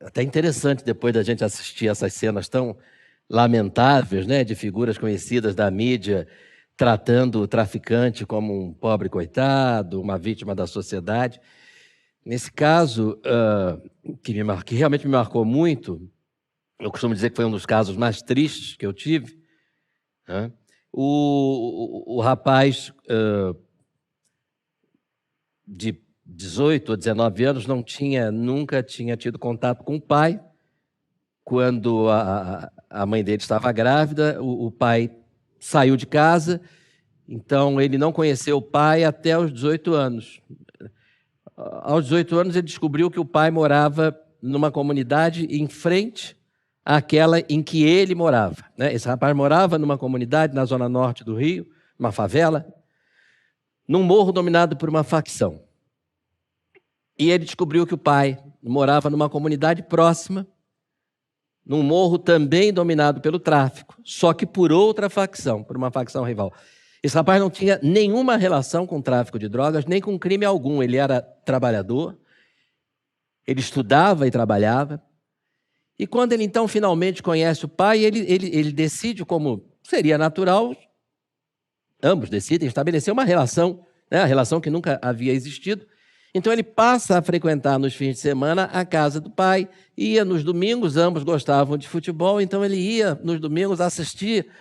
até interessante depois da gente assistir essas cenas tão lamentáveis, né, de figuras conhecidas da mídia tratando o traficante como um pobre coitado, uma vítima da sociedade. Nesse caso, que realmente me marcou muito, eu costumo dizer que foi um dos casos mais tristes que eu tive, né? O rapaz de 18 ou 19 anos nunca tinha tido contato com o pai. Quando a mãe dele estava grávida, o pai saiu de casa, então ele não conheceu o pai até os 18 anos. Aos 18 anos, ele descobriu que o pai morava numa comunidade em frente àquela em que ele morava, né? Esse rapaz morava numa comunidade na zona norte do Rio, uma favela, num morro dominado por uma facção. E ele descobriu que o pai morava numa comunidade próxima, num morro também dominado pelo tráfico, só que por outra facção, por uma facção rival. Esse rapaz não tinha nenhuma relação com o tráfico de drogas, nem com crime algum. Ele era trabalhador, ele estudava e trabalhava. E quando ele, então, finalmente conhece o pai, ele decide, como seria natural, ambos decidem estabelecer uma relação, né, a relação que nunca havia existido. Então ele passa a frequentar nos fins de semana a casa do pai, ia nos domingos, ambos gostavam de futebol, então ele ia nos domingos assistir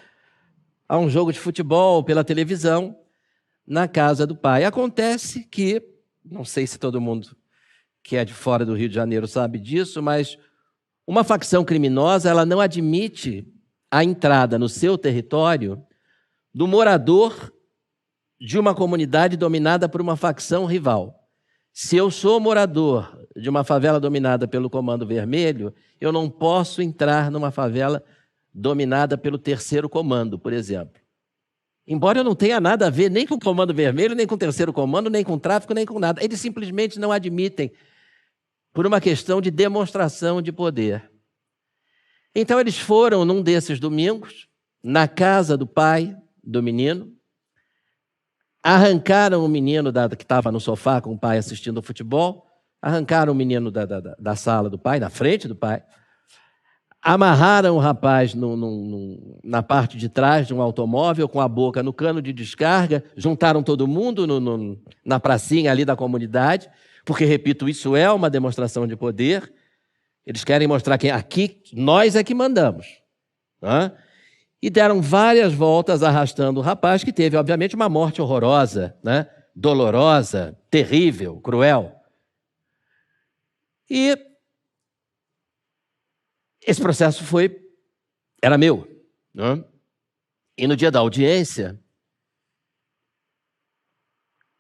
a um jogo de futebol pela televisão na casa do pai. Acontece que, não sei se todo mundo que é de fora do Rio de Janeiro sabe disso, mas uma facção criminosa, ela não admite a entrada no seu território do morador de uma comunidade dominada por uma facção rival. Se eu sou morador de uma favela dominada pelo Comando Vermelho, eu não posso entrar numa favela dominada pelo Terceiro Comando, por exemplo. Embora eu não tenha nada a ver nem com o Comando Vermelho, nem com o Terceiro Comando, nem com o tráfico, nem com nada. Eles simplesmente não admitem por uma questão de demonstração de poder. Então eles foram, num desses domingos, na casa do pai do menino, arrancaram o menino que estava no sofá com o pai assistindo ao futebol, arrancaram o menino da sala do pai, na frente do pai, amarraram o rapaz na parte de trás de um automóvel, com a boca no cano de descarga, juntaram todo mundo na pracinha ali da comunidade, porque, repito, isso é uma demonstração de poder. Eles querem mostrar que aqui nós é que mandamos. Né? E deram várias voltas arrastando o rapaz, que teve, obviamente, uma morte horrorosa, né? Dolorosa, terrível, cruel. E esse processo era meu. Né? E no dia da audiência,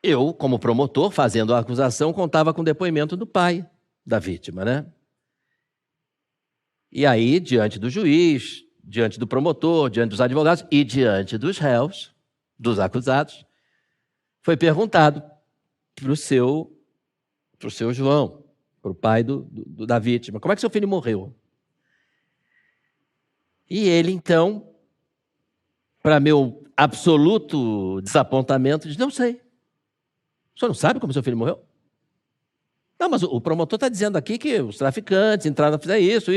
eu, como promotor, fazendo a acusação, contava com o depoimento do pai da vítima, né? E aí, diante do juiz, diante do promotor, diante dos advogados e diante dos réus, dos acusados, foi perguntado para o seu João, para o pai da vítima, como é que seu filho morreu? E ele, então, para meu absoluto desapontamento, diz, não sei. O senhor não sabe como seu filho morreu? Não, mas o promotor está dizendo aqui que os traficantes entraram a fazer isso.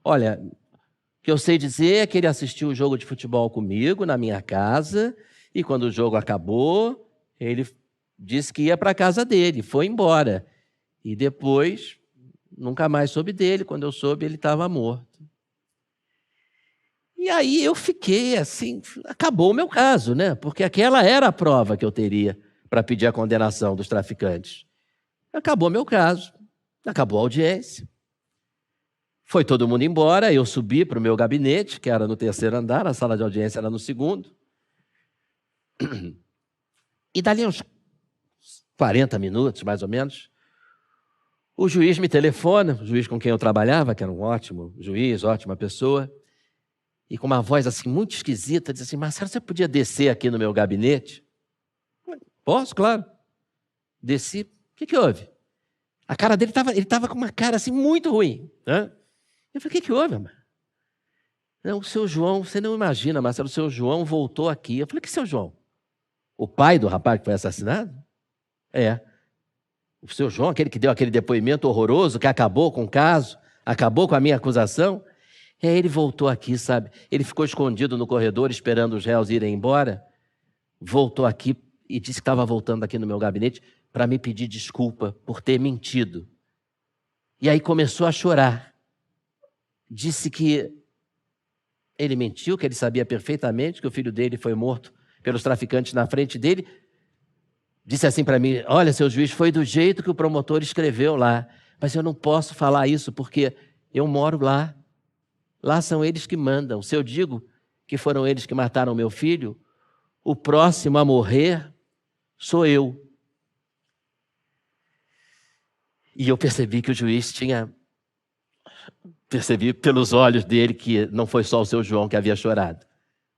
Olha, o que eu sei dizer é que ele assistiu o jogo de futebol comigo, na minha casa, e quando o jogo acabou, ele disse que ia para a casa dele, foi embora. E depois, nunca mais soube dele. Quando eu soube, ele estava morto. E aí eu fiquei assim, acabou o meu caso, né? Porque aquela era a prova que eu teria para pedir a condenação dos traficantes. Acabou meu caso, acabou a audiência. Foi todo mundo embora, eu subi para o meu gabinete, que era no terceiro andar, a sala de audiência era no segundo. E dali uns 40 minutos, mais ou menos, o juiz me telefona, o juiz com quem eu trabalhava, que era um ótimo juiz, ótima pessoa, e com uma voz assim muito esquisita, diz assim, Marcelo, você podia descer aqui no meu gabinete? Posso, claro. Desci. O que houve? A cara dele ele estava com uma cara assim muito ruim. Né? Eu falei, o que houve, amor? Não, o seu João, você não imagina, Marcelo, o seu João voltou aqui. Eu falei, que seu João? O pai do rapaz que foi assassinado? É. O seu João, aquele que deu aquele depoimento horroroso, que acabou com o caso, acabou com a minha acusação. E aí ele voltou aqui, sabe? Ele ficou escondido no corredor esperando os réus irem embora. Voltou aqui e disse que estava voltando aqui no meu gabinete para me pedir desculpa por ter mentido. E aí começou a chorar. Disse que ele mentiu, que ele sabia perfeitamente que o filho dele foi morto pelos traficantes na frente dele. Disse assim para mim: olha, seu juiz, foi do jeito que o promotor escreveu lá, mas eu não posso falar isso porque eu moro lá. Lá são eles que mandam. Se eu digo que foram eles que mataram meu filho, o próximo a morrer sou eu. E eu percebi que o juiz percebi pelos olhos dele que não foi só o seu João que havia chorado.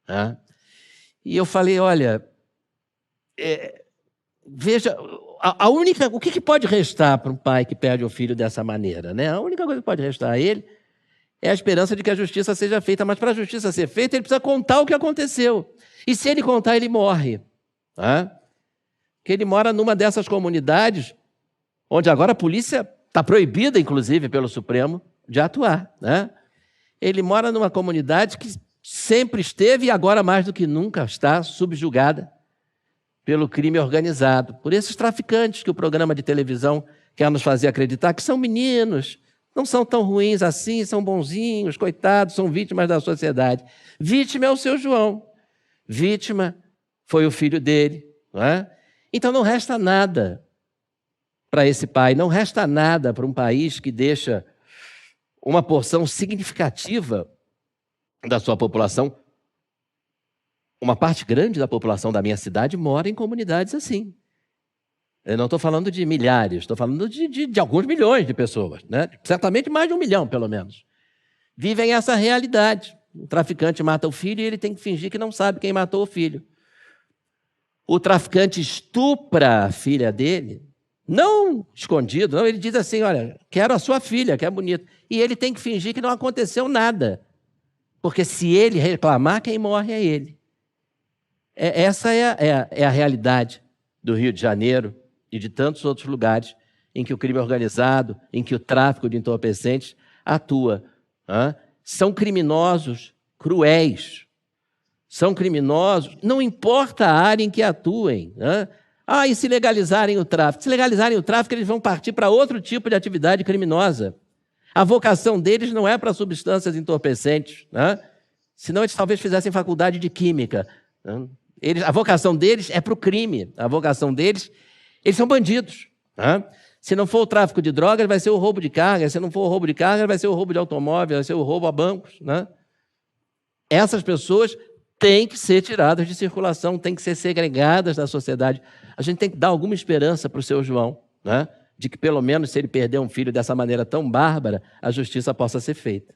Né? E eu falei: olha, veja, o que pode restar para um pai que perde um filho dessa maneira? Né? A única coisa que pode restar a ele é a esperança de que a justiça seja feita. Mas para a justiça ser feita, ele precisa contar o que aconteceu. E se ele contar, ele morre. Né? Porque ele mora numa dessas comunidades onde agora a polícia está proibida, inclusive, pelo Supremo, de atuar. Né? Ele mora numa comunidade que sempre esteve e agora mais do que nunca está subjugada pelo crime organizado, por esses traficantes que o programa de televisão quer nos fazer acreditar que são meninos, não são tão ruins assim, são bonzinhos, coitados, são vítimas da sociedade. Vítima é o seu João, vítima foi o filho dele. Não é? Então não resta nada para esse pai, não resta nada para um país que deixa uma porção significativa da sua população. Uma parte grande da população da minha cidade mora em comunidades assim. Eu não estou falando de milhares, estou falando de alguns milhões de pessoas, né? Certamente mais de 1 milhão, pelo menos. Vivem essa realidade. O traficante mata o filho e ele tem que fingir que não sabe quem matou o filho. O traficante estupra a filha dele, não escondido, não. Ele diz assim: olha, quero a sua filha, que é bonita. E ele tem que fingir que não aconteceu nada. Porque se ele reclamar, quem morre é ele. Essa é a realidade do Rio de Janeiro e de tantos outros lugares em que o crime organizado, em que o tráfico de entorpecentes atua. São criminosos cruéis. São criminosos, não importa a área em que atuem. E se legalizarem o tráfico? Se legalizarem o tráfico, eles vão partir para outro tipo de atividade criminosa. A vocação deles não é para substâncias entorpecentes. Senão eles talvez fizessem faculdade de química. A vocação deles é para o crime. A vocação deles, eles são bandidos. Se não for o tráfico de drogas, vai ser o roubo de carga. Se não for o roubo de carga, vai ser o roubo de automóvel, vai ser o roubo a bancos. Essas pessoas têm que ser tiradas de circulação, têm que ser segregadas da sociedade. A gente tem que dar alguma esperança para o seu João, de que pelo menos se ele perder um filho dessa maneira tão bárbara, a justiça possa ser feita.